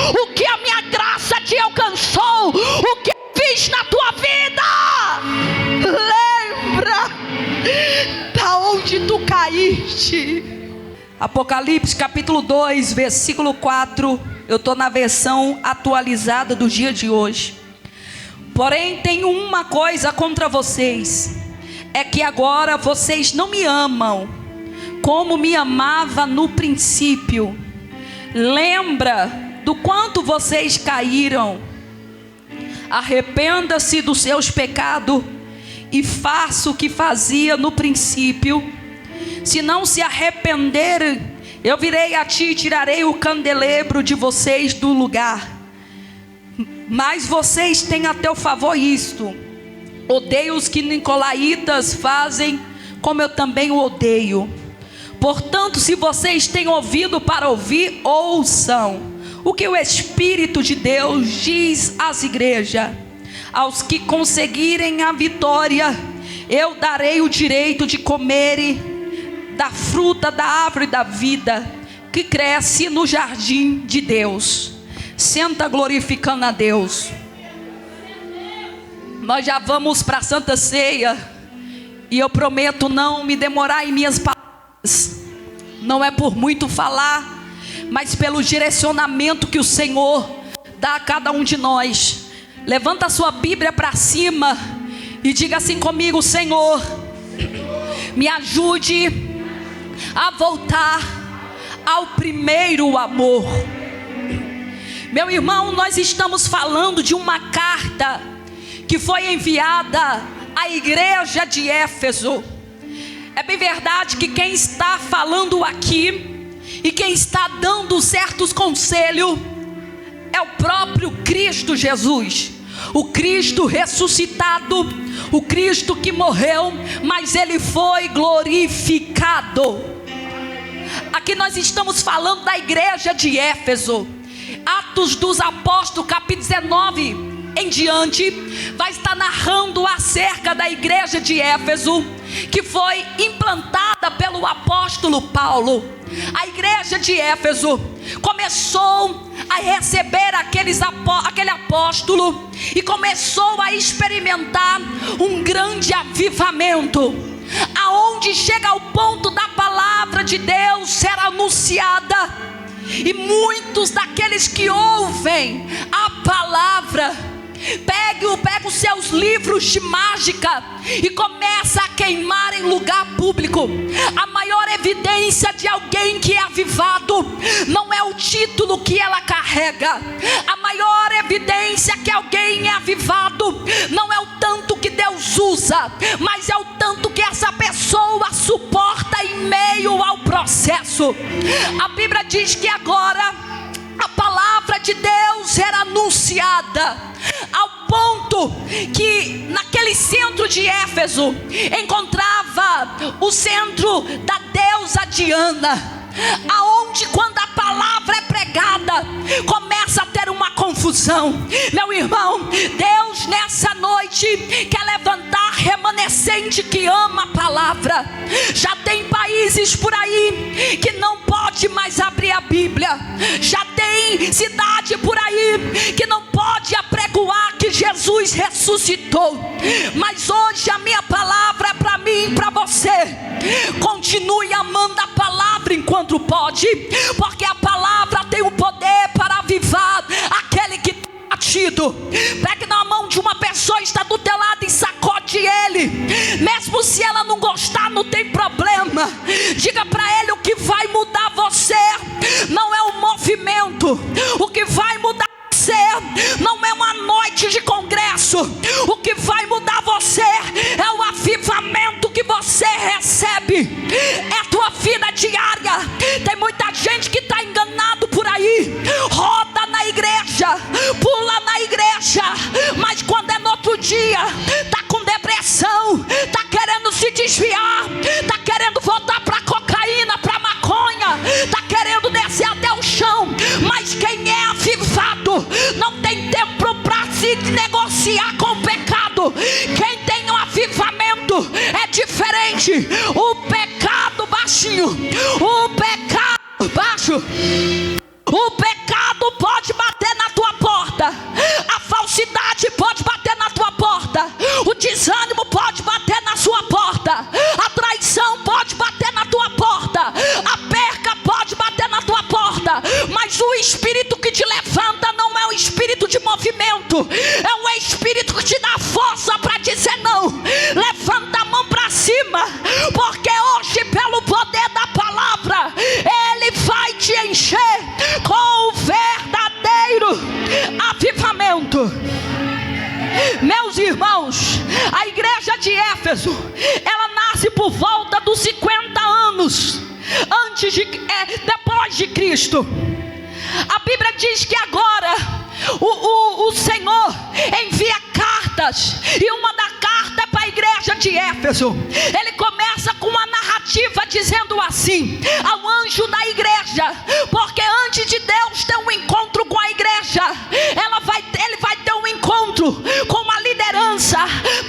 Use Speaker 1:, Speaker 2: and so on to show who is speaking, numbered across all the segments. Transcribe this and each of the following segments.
Speaker 1: o que a minha graça te alcançou, o que eu fiz na tua vida. Lembra da onde tu caíste. Apocalipse capítulo 2, versículo 4. Eu estou na versão atualizada do dia de hoje. Porém tenho uma coisa contra vocês, é que agora vocês não me amam como me amava no princípio. Lembra do quanto vocês caíram. Arrependa-se dos seus pecados e faça o que fazia no princípio. Se não se arrependerem, eu virei a ti e tirarei o candelabro de vocês do lugar. Mas vocês têm a teu favor isto: odeio os que nicolaítas fazem, como eu também o odeio. Portanto, se vocês têm ouvido para ouvir, ouçam o que o Espírito de Deus diz às igrejas. Aos que conseguirem a vitória, eu darei o direito de comerem da fruta da árvore da vida, que cresce no jardim de Deus. Senta glorificando a Deus. Nós já vamos para a Santa Ceia, e eu prometo não me demorar em minhas palavras. Não é por muito falar, mas pelo direcionamento que o Senhor dá a cada um de nós. Levanta a sua Bíblia para cima e diga assim comigo: Senhor, me ajude a voltar ao primeiro amor. Meu irmão, nós estamos falando de uma carta que foi enviada à igreja de Éfeso. É bem verdade que quem está falando aqui e quem está dando certos conselhos é o próprio Cristo Jesus, o Cristo ressuscitado, o Cristo que morreu, mas ele foi glorificado. Aqui nós estamos falando da igreja de Éfeso. Atos dos Apóstolos, capítulo 19 em diante, vai estar narrando acerca da igreja de Éfeso, que foi implantada pelo apóstolo Paulo. A igreja de Éfeso começou a receber aquele apóstolo e começou a experimentar um grande avivamento, aonde chega ao ponto da palavra de Deus ser anunciada. E muitos daqueles que ouvem a palavra pega os seus livros de mágica e começa a queimar em lugar público. A maior evidência de alguém que é avivado não é o título que ela carrega. A maior evidência que alguém é avivado não é o tanto que Deus usa, mas é o tanto que essa pessoa suporta em meio ao processo. A Bíblia diz que agora a palavra de Deus era anunciada, ao ponto que naquele centro de Éfeso encontrava o centro da deusa Diana, aonde quando a palavra é pregada começa a ter uma confusão. Meu irmão, Deus nessa noite quer levantar remanescente que ama a palavra. Já tem países por aí que não pode mais abrir a Bíblia. Já tem cidade por aí que não pode apregoar que Jesus ressuscitou. Mas hoje a minha palavra é para mim e para você: continue amando a palavra enquanto pode, porque a palavra tem o poder para avivar aquele que está batido. Pegue na mão de uma pessoa que está do teu lado e sacode ele. Mesmo se ela não gostar, não tem problema. Diga para ele: o que vai mudar você não é o movimento, o que vai mudar você não é uma noite de congresso, o que vai mudar você é o avivamento que você recebe, é a tua vida diária. Tem muita gente que está enganado por aí, roda na igreja, pula na igreja, mas quando é no outro dia está com depressão, está querendo se desviar, está querendo voltar para cocaína, para maconha, está querendo descer até o chão. Mas quem é avivado não tem tempo para se negociar com o pecado. Quem tem um avivamento é diferente. O pecado baixinho, o pecado baixo, o pecado pode bater Mas o espírito que te levanta não é um espírito de movimento, é um espírito que te dá força para dizer não. Levanta a mão para cima, porque hoje, pelo poder da palavra, Ele vai te encher com o verdadeiro avivamento. Meus irmãos, a igreja de Éfeso, ela nasce por volta dos 50 anos depois de Cristo. A Bíblia diz que agora o Senhor envia cartas, e uma da carta é para a igreja de Éfeso. Ele começa com uma narrativa dizendo assim ao anjo da igreja, porque antes de Deus ter um encontro com a igreja, ele vai ter um encontro com a liderança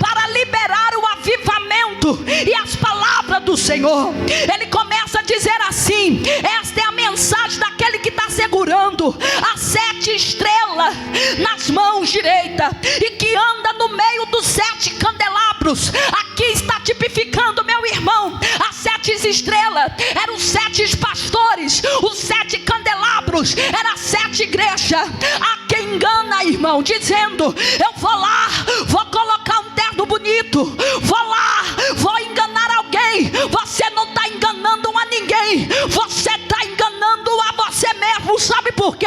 Speaker 1: para liberar o avivamento e as palavras do Senhor. Ele começa a dizer assim: esta é a mensagem daquele que está segurando as 7 estrelas nas mãos direitas e que anda no meio dos 7 candelabros. Aqui está tipificando, meu irmão, as 7 estrelas eram os 7 pastores, os 7 candelabros eram as 7 igrejas. A quem engana, irmão, dizendo: eu vou lá, vou colocar um terno bonito, vou lá, vou enganar alguém. Você não está enganando a ninguém, você está enganando a você mesmo. Sabe por quê?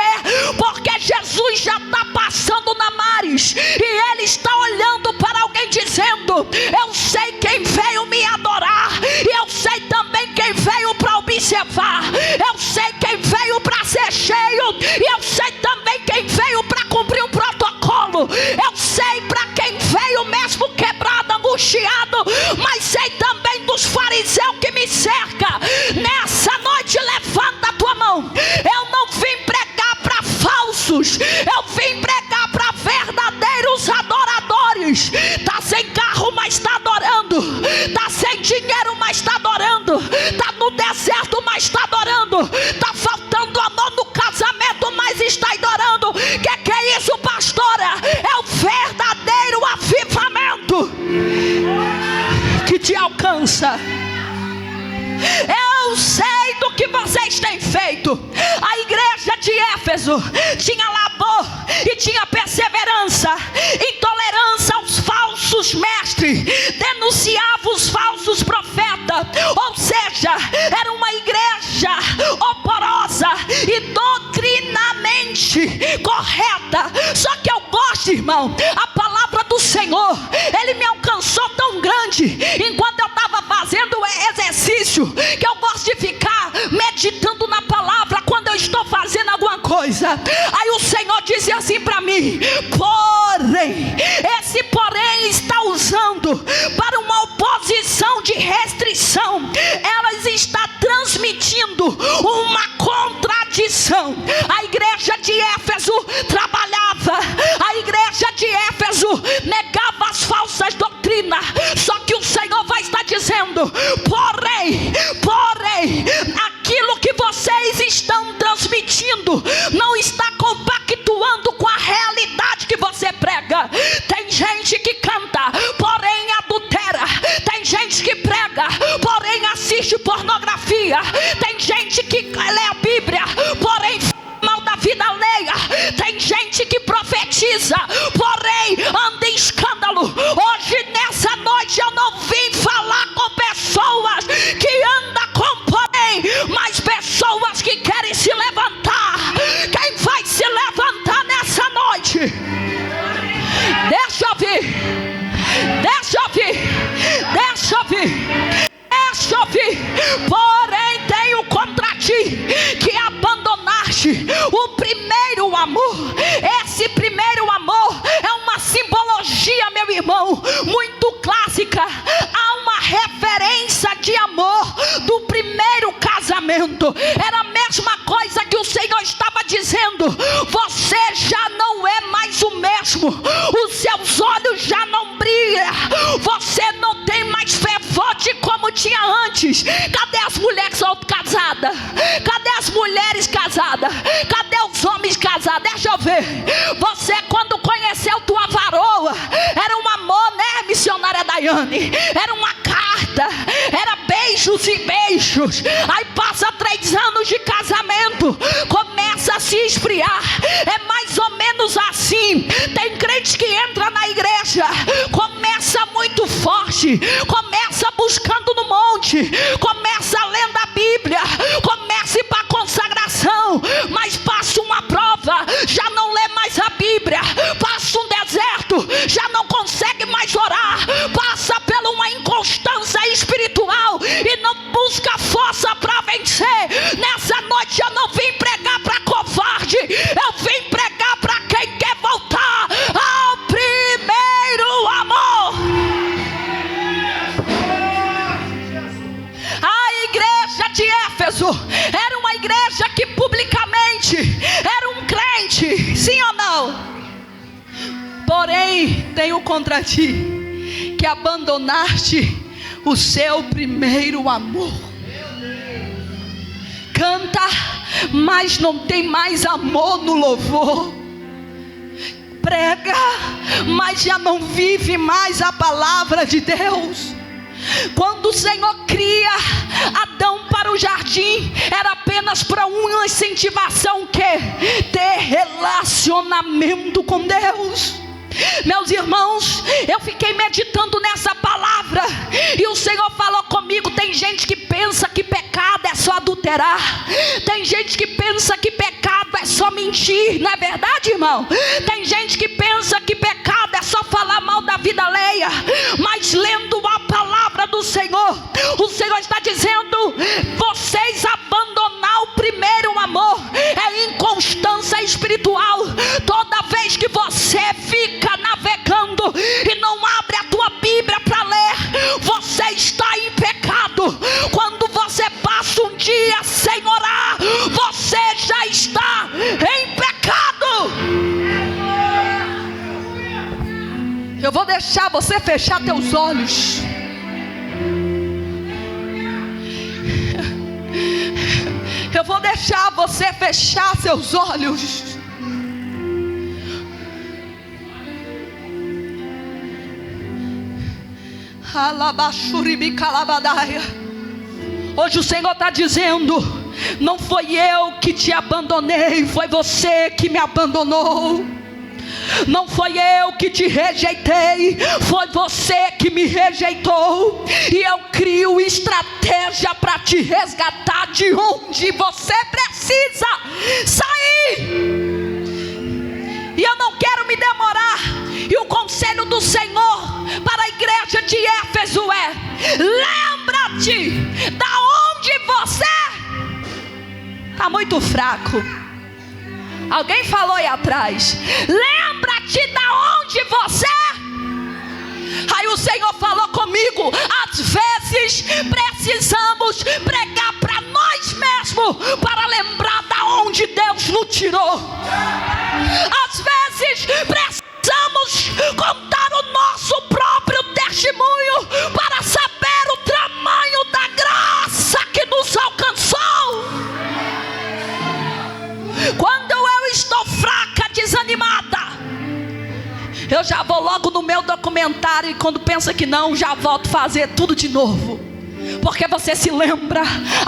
Speaker 1: Porque Jesus já está passando na mares, e Ele está olhando para alguém dizendo: eu sei quem veio me adorar, e eu sei também quem veio para observar, eu sei quem veio para ser cheio, e eu sei também quem veio para cumprir um protocolo, eu sei para quem veio mesmo quebrado, angustiado, mas sei também dos fariseus que me cercam. Nessa noite, levanta a tua mão. Eu não vim pregar para falsos, eu vim pregar para verdadeiros adoradores. Está sem carro, mas está adorando, está sem dinheiro, mas está adorando, está no deserto, mas está adorando, está faltando amor no casamento, mas está adorando. Que é isso, pastora? É o verdadeiro avivamento que te alcança. Eu sei do que vocês têm feito. A igreja de Éfeso tinha labor e tinha perseverança, intolerância aos falsos mestres, denunciava os falsos profetas. Ou seja, era uma igreja oporosa e doutrinamente correta. Só que eu gosto, irmão, a palavra do Senhor, Ele me alcançou tão grande enquanto eu estava fazendo o exercício, que eu gosto de ficar meditando na palavra quando eu estou fazendo alguma coisa. Aí o Senhor dizia assim para mim: porém, esse porém está usando para uma oposição de restrição. Ela está transmitindo uma contradição. A igreja de Éfeso trabalhava, a igreja de Éfeso negava as falsas doutrinas. Só que o Senhor vai estar dizendo: porém, aquilo que vocês estão transmitindo não está compactuando com a realidade que você prega. Tem gente que canta, porém adultera. Tem gente que prega, porém assiste pornografia. Tem gente que lê a Bíblia, porém mal da vida alheia. Tem gente que profetiza, porém anda em escândalo. Hoje, nessa noite, eu não vim falar com pessoas que andam com porém, mas pessoas que querem se levantar. Quem vai se levantar nessa noite? Deixa eu ouvir, deixa eu ouvir, deixa eu ouvir, deixa eu ouvir. Porém tenho contra ti que abandonaste o primeiro amor. Esse primeiro amor é uma simbologia, meu irmão, muito clássica. Há uma referência de amor do primeiro casamento. Era a mesma coisa que o Senhor estava dizendo: você já não é mais o mesmo, os seus olhos já não brilham, você não tem mais fervor como tinha antes. Cadê as mulheres casadas? Cadê as mulheres casadas? Cadê os homens casados? Deixa eu ver. Você, quando conheceu tua varoa, era um amor, né, missionária Daiane? Era uma carta, era beijos e beijos. Aí passa 3 anos de casamento, começa
Speaker 2: começa a se esfriar. É mais ou menos assim. Tem crente que entra na igreja, começa muito forte, começa buscando no monte, começa lendo a Bíblia, começa a ir para a consagração, mas passa uma prova, já não lê mais a Bíblia, passa um deserto, já não consegue mais orar, passa por uma inconstância espiritual e não busca força para vencer. Nessa noite eu não vim pregar para covarde, eu vim pregar para quem quer voltar ao primeiro amor. A igreja de Éfeso era uma igreja que publicamente era um crente, sim ou não? Porém, tenho contra ti que abandonaste o seu primeiro amor. Canta, mas não tem mais amor no louvor. Prega, mas já não vive mais a palavra de Deus. Quando o Senhor cria Adão para o jardim, era apenas para uma incentivação, que ter relacionamento com Deus. Meus irmãos, eu fiquei meditando nessa palavra e o Senhor falou comigo. Tem gente que pensa que pecado é só adulterar, tem gente que pensa que pecado é só mentir, não é verdade, irmão? Tem gente que pensa que pecado é só falar mal da vida alheia, mas lendo a palavra do Senhor, o Senhor está dizendo: vocês abandonar o primeiro amor é inconstância espiritual. Toda vez que você fica navegando e não abre a tua Bíblia para ler, você está em pecado. Quando você passa um dia sem orar, você já está em pecado. Eu vou deixar você fechar teus olhos. Eu vou deixar você fechar seus olhos. Hoje o Senhor está dizendo: não foi eu que te abandonei, foi você que me abandonou. Não foi eu que te rejeitei, foi você que me rejeitou. E eu crio estratégia para te resgatar de onde você precisa sair. E eu não quero me demorar. E o conselho do Senhor para a igreja de Éfeso é: lembra-te da onde você está muito fraco. Alguém falou aí atrás: lembra-te da onde você. Aí o Senhor falou comigo: às vezes precisamos pregar para nós mesmos, para lembrar da onde Deus nos tirou. Às vezes precisamos contar o nosso próprio testemunho para saber o tamanho da graça que nos alcançou. Quando eu estou fraca, desanimada, eu já vou logo no meu documentário, e quando pensa que não, já volto a fazer tudo de novo. Porque você se lembra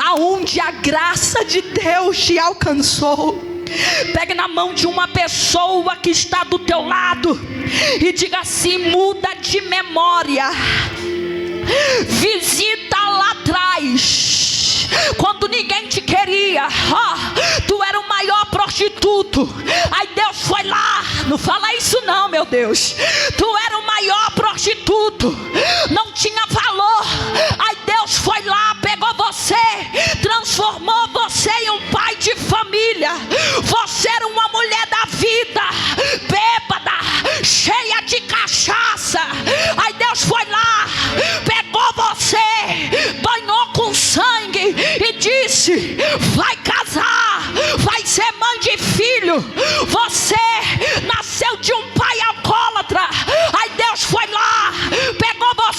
Speaker 2: aonde a graça de Deus te alcançou. Pegue na mão de uma pessoa que está do teu lado e diga assim: muda de memória, visita lá atrás, quando ninguém te queria, tu era o maior prostituto, aí Deus foi lá. Não fala isso não, meu Deus. Tu era o maior prostituto, não tinha valor, aí Deus foi lá, pegou você, transformou você em um pai de família. Você era uma mulher da vida, bêbada, cheia de cachaça, aí Deus foi lá, pegou você, banhou com sangue e disse: vai casar, vai ser mãe de filho. Você nasceu de um pai alcoólatra, aí Deus foi lá, pegou você,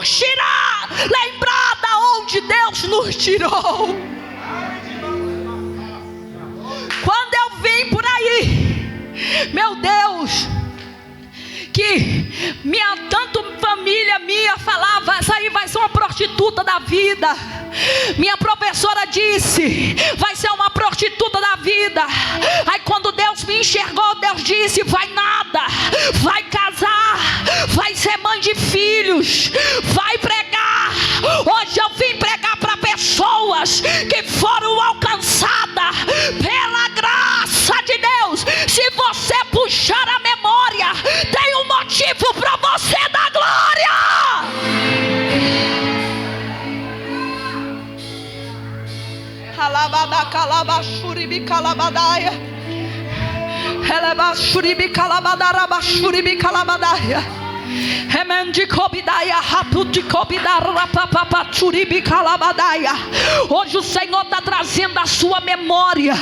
Speaker 2: nos tirar, lembrar da onde Deus nos tirou. Quando eu vim por aí, meu Deus, que tanto família minha falava, essa aí vai ser uma prostituta da vida. Minha professora disse, vai ser uma prostituta da vida. Aí quando Deus me enxergou, Deus disse, vai nada, vai casar, vai ser mãe de filhos, vai pregar. Hoje eu vim pregar para pessoas que foram alcançadas pela graça de Deus. Se você puxar a memória, tem um motivo para você dar glória. Alabada calabashuribi calabadaia. Elebashuribi calabadara bashuribi calabadaia. Hoje o Senhor está trazendo a sua memória,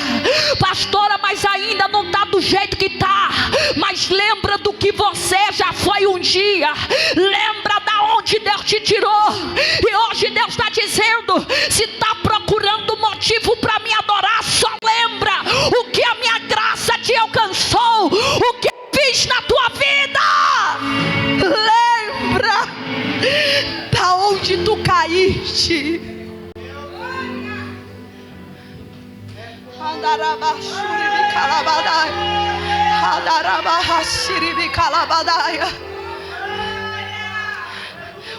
Speaker 2: pastora, mas ainda não está do jeito que está. Mas lembra do que você já foi um dia, lembra da onde Deus te tirou. E hoje Deus está dizendo: se está procurando motivo para me adorar, só lembra o que a minha graça te alcançou, o que eu fiz na tua vida. Lembra da onde tu caíste.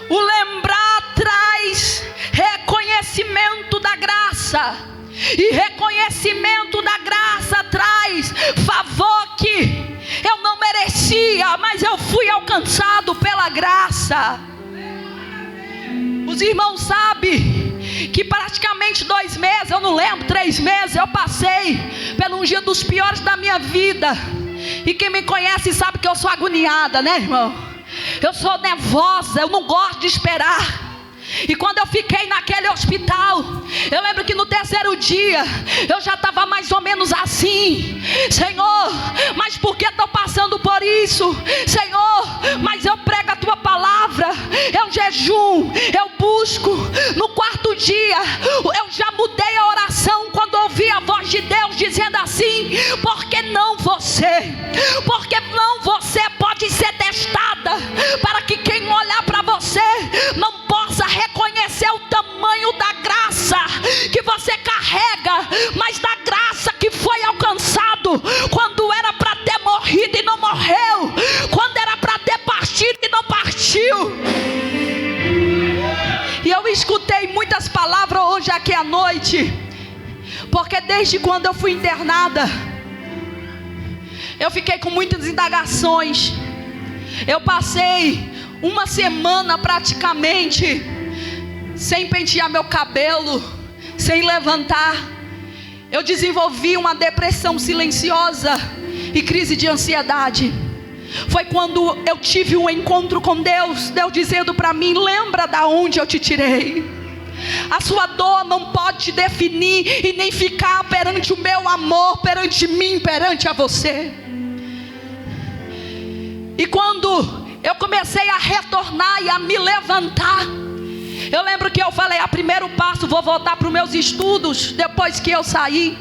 Speaker 2: O lembrar traz reconhecimento da graça, e reconhecimento da graça traz favor que eu não merecia, mas eu fui alcançado pela graça. Os irmãos sabem que praticamente 2 meses, eu não lembro, 3 meses, eu passei por um dia dos piores da minha vida. E quem me conhece sabe que eu sou agoniada, né, irmão? Eu sou nervosa, eu não gosto de esperar. E quando eu fiquei naquele hospital, eu lembro que no 3º dia eu já estava mais ou menos assim: Senhor, mas por que estou passando por isso? Senhor, mas eu prego a tua palavra, eu jejum, eu busco. No 4º dia eu já mudei a oração quando ouvi a voz de Deus dizendo assim: porque não você? Porque não você pode ser testada, para que quem olhar para você não possa reconhecer o tamanho da graça que você carrega, mas da graça que foi alcançado quando era para ter morrido e não morreu, quando era para ter partido e não partiu. E eu escutei muitas palavras hoje aqui à noite, porque desde quando eu fui internada, eu fiquei com muitas indagações. Eu passei uma semana praticamente sem pentear meu cabelo, sem levantar. Eu desenvolvi uma depressão silenciosa e crise de ansiedade. Foi quando eu tive um encontro com Deus, Deus dizendo para mim: lembra da onde eu te tirei. A sua dor não pode te definir e nem ficar perante o meu amor, perante mim, perante a você. E quando eu comecei a retornar e a me levantar, eu lembro que eu falei: a primeiro passo, vou voltar para os meus estudos depois que eu saí.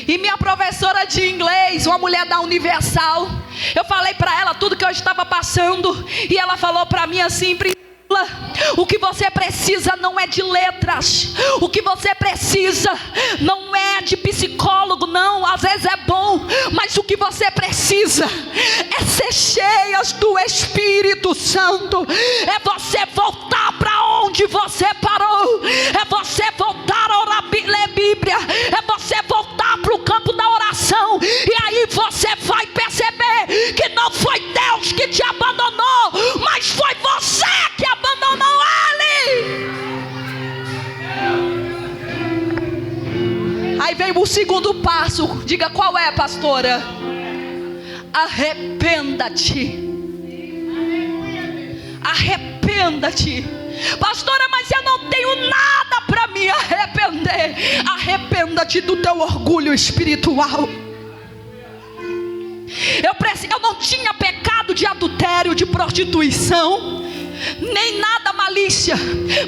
Speaker 2: E minha professora de inglês, uma mulher da Universal, eu falei para ela tudo que eu estava passando, e ela falou para mim assim: o que você precisa não é de letras, o que você precisa não é de psicólogo, não, às vezes é bom, mas o que você precisa é ser cheias do Espírito Santo, é você voltar para onde você parou, é você voltar a orar, ler Bíblia, é você voltar para o campo da oração, e aí você vai perceber que não foi Deus que te abandonou, mas foi você que abandonou ele. Aí vem o segundo passo. Diga: qual é, pastora? Arrependa-te. Arrependa-te. Pastora, mas eu não tenho nada para me arrepender. Arrependa-te do teu orgulho espiritual. Eu não tinha pecado de adultério, de prostituição, nem nada malícia,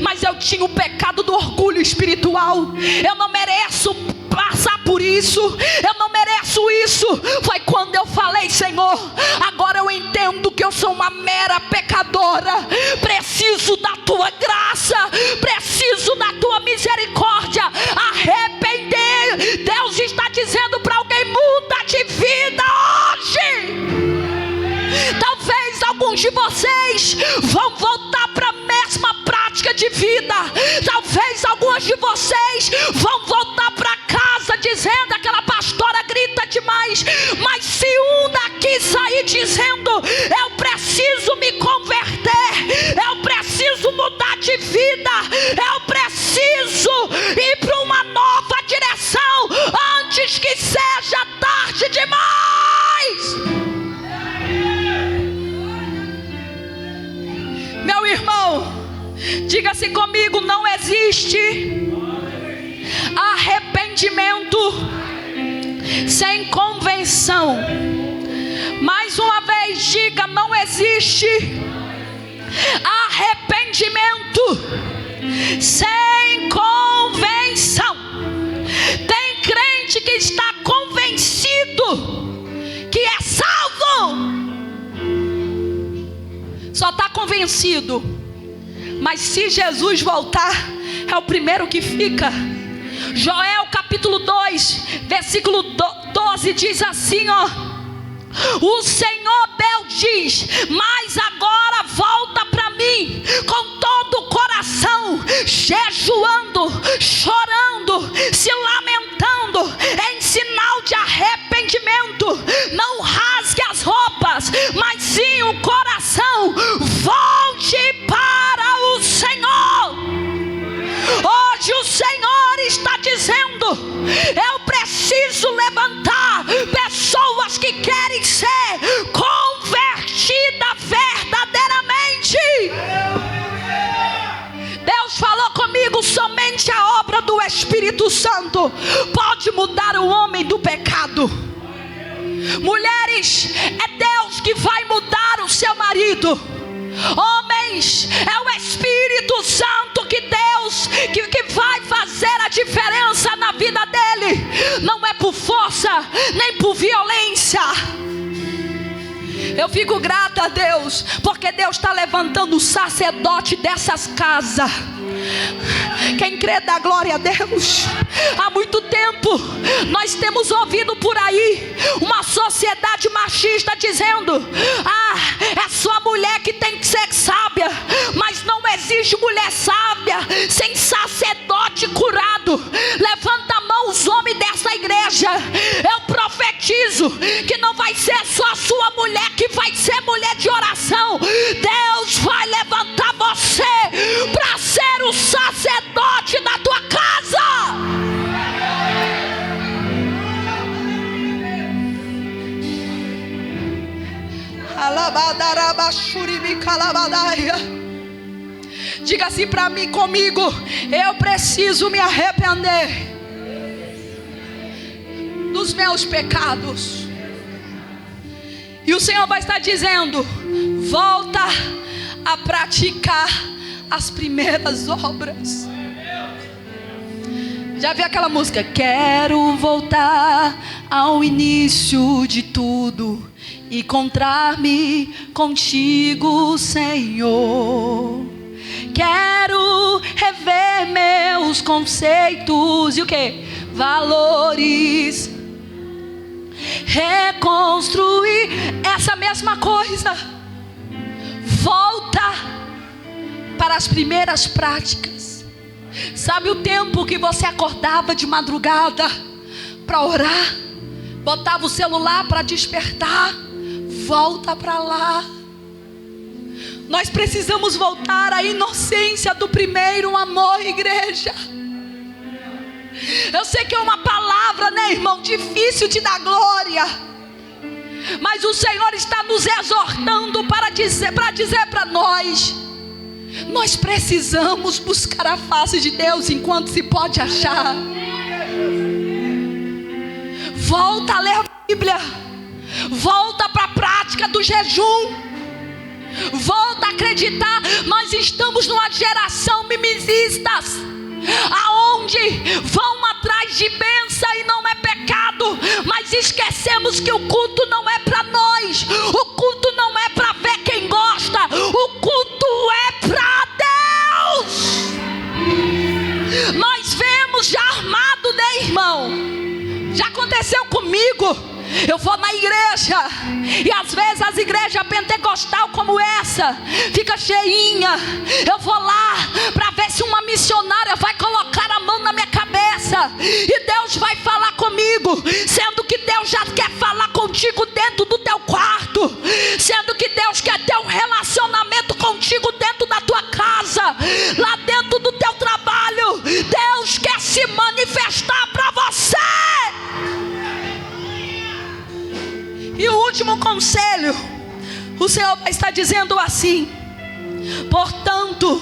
Speaker 2: mas eu tinha o pecado do orgulho espiritual. Eu não mereço passar por isso, eu não mereço isso. Foi quando eu falei: Senhor, agora eu entendo que eu sou uma mera pecadora, preciso da tua graça, preciso da tua misericórdia. Arrepender. Deus está dizendo para alguém: muda de vida hoje. Talvez alguns de vocês vão voltar para a mesma prática de vida. Talvez alguns de vocês vão voltar para casa dizendo: aquela pastora grita demais. Mas se um daqui sair dizendo: eu preciso me converter, eu preciso mudar de vida, eu preciso ir para uma nova direção antes que seja tarde demais. Meu irmão, diga-se comigo: não existe arrependimento sem convenção. Mais uma vez, diga: não existe arrependimento sem convenção. Tem crente que está convencido que é salvo, só está convencido, mas se Jesus voltar, é o primeiro que fica. Joel capítulo 2, versículo 12 diz assim, ó: o Senhor Deus diz: mas agora volta para mim com todo o coração, jejuando, chorando, se lamentando, em sinal de arrependimento. Não rasgue as roupas, mas sim o coração. Volte para o Senhor. Hoje o Senhor está dizendo: eu preciso levantar pessoas que querem ser convertidas verdadeiramente. Deus falou comigo: somente a obra do Espírito Santo pode mudar o homem do pecado. Mulheres, é Deus que vai mudar o seu marido. Homens, é o Espírito Santo que Deus que vai fazer a diferença na vida dele. Não é por força, nem por violência. Eu fico grata a Deus, porque Deus está levantando o sacerdote dessas casas. Quem crê dá glória a Deus. Há muito tempo nós temos ouvido por aí uma sociedade machista dizendo: é só a mulher que tem que ser sábia. Mas não existe mulher sábia sem sacerdote curado. Levanta a mão os homens dessa igreja. Eu profetizo que não vai ser só a sua mulher que vai ser mulher de oração. Deus vai levantar você para ser o sacerdote da tua casa. Diga assim para mim, comigo: eu preciso me arrepender dos meus pecados. E o Senhor vai estar dizendo: volta a praticar as primeiras obras. Já viu aquela música? Quero voltar ao início de tudo, encontrar-me contigo, Senhor. Quero rever meus conceitos e o que? Valores. Reconstruir essa mesma coisa. Volta para as primeiras práticas. Sabe o tempo que você acordava de madrugada para orar, botava o celular para despertar? Volta para lá. Nós precisamos voltar à inocência do primeiro amor, igreja. Eu sei que é uma palavra, né, irmão, difícil de dar glória, mas o Senhor está nos exortando para dizer para nós: nós precisamos buscar a face de Deus enquanto se pode achar. Volta a ler a Bíblia. Volta para a prática do jejum. Volta a acreditar. Nós estamos numa geração mimicistas, aonde vão atrás de bênção e não é pecado, mas esquecemos que o culto não é para nós, o culto não é para ver quem gosta, o culto é para Deus. Nós vemos já armado, né, irmão? Já aconteceu comigo. Eu vou na igreja e às vezes as igrejas pentecostal como essa fica cheinha. Eu vou lá para ver se uma missionária vai colocar a mão na minha cabeça e Deus vai falar comigo, sendo que Deus já quer falar contigo dentro do teu quarto, sendo que Deus quer ter um relacionamento contigo dentro da tua casa, lá dentro do teu trabalho. Deus quer se manifestar para você. E o último conselho, o Senhor está dizendo assim: portanto,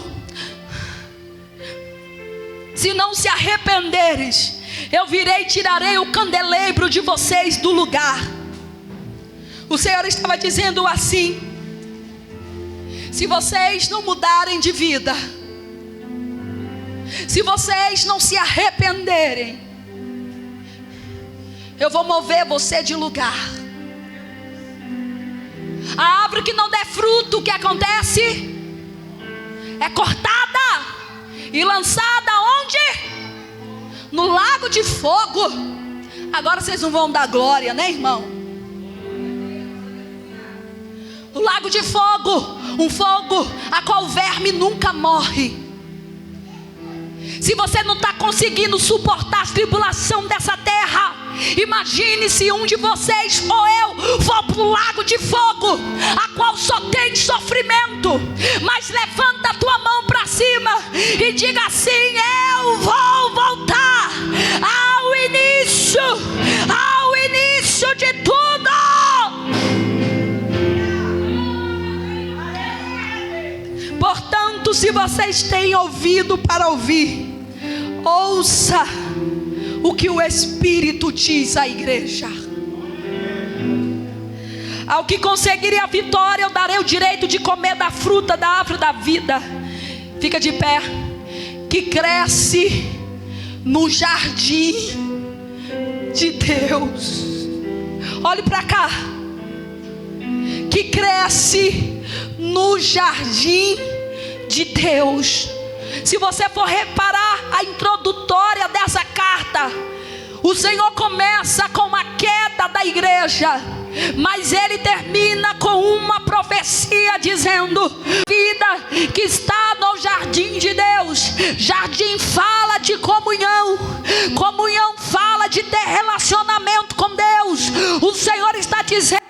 Speaker 2: se não se arrependeres, eu virei e tirarei o candelabro de vocês do lugar. O Senhor estava dizendo assim: se vocês não mudarem de vida, se vocês não se arrependerem, eu vou mover você de lugar. A árvore que não der fruto, o que acontece? É cortada e lançada onde? No lago de fogo. Agora vocês não vão dar glória, né, irmão? O lago de fogo, um fogo a qual o verme nunca morre. Se você não está conseguindo suportar a tribulação dessa terra, imagine se um de vocês ou eu for para o lago de fogo, a qual só tem sofrimento. Mas levanta a tua mão para cima e diga assim: eu vou voltar ao início de tudo. Portanto, se vocês têm ouvido para ouvir, ouça o que o Espírito diz à igreja. Ao que conseguirem a vitória, eu darei o direito de comer da fruta da árvore da vida. Fica de pé. Que cresce no jardim de Deus. Olhe para cá. Que cresce no jardim de Deus. Se você for reparar a introdutória dessa carta, o Senhor começa com a queda da igreja, mas ele termina com uma profecia dizendo: vida que está no jardim de Deus. Jardim fala de comunhão, comunhão fala de ter relacionamento com Deus. O Senhor está dizendo: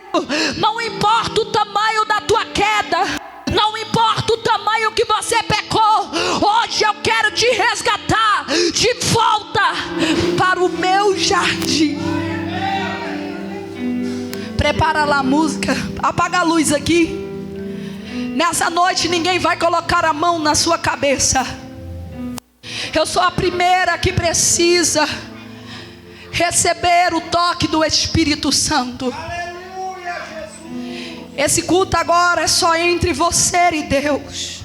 Speaker 2: não importa o tamanho da tua queda, não importa o tamanho que você pecou, hoje eu quero te resgatar de volta para o meu jardim. Prepara lá a música, apaga a luz aqui. Nessa noite ninguém vai colocar a mão na sua cabeça. Eu sou a primeira que precisa receber o toque do Espírito Santo. Esse culto agora é só entre você e Deus.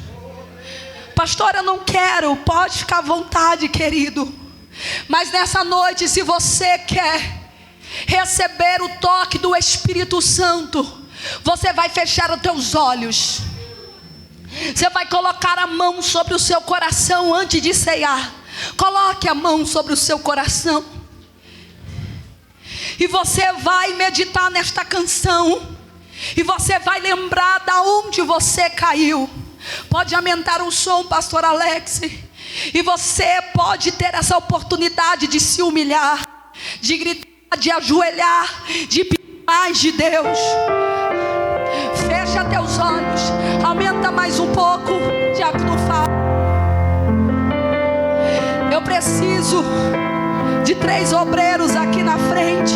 Speaker 2: Pastor, eu não quero. Pode ficar à vontade, querido. Mas nessa noite, se você quer receber o toque do Espírito Santo, você vai fechar os teus olhos. Você vai colocar a mão sobre o seu coração antes de ceiar. Coloque a mão sobre o seu coração. E você vai meditar nesta canção. E você vai lembrar da onde você caiu. Pode aumentar o som, pastor Alex. E você pode ter essa oportunidade de se humilhar, de gritar, de ajoelhar, de pedir mais de Deus. Fecha teus olhos. Aumenta mais um pouco. Diácono Fábio. Eu preciso de 3 obreiros aqui na frente.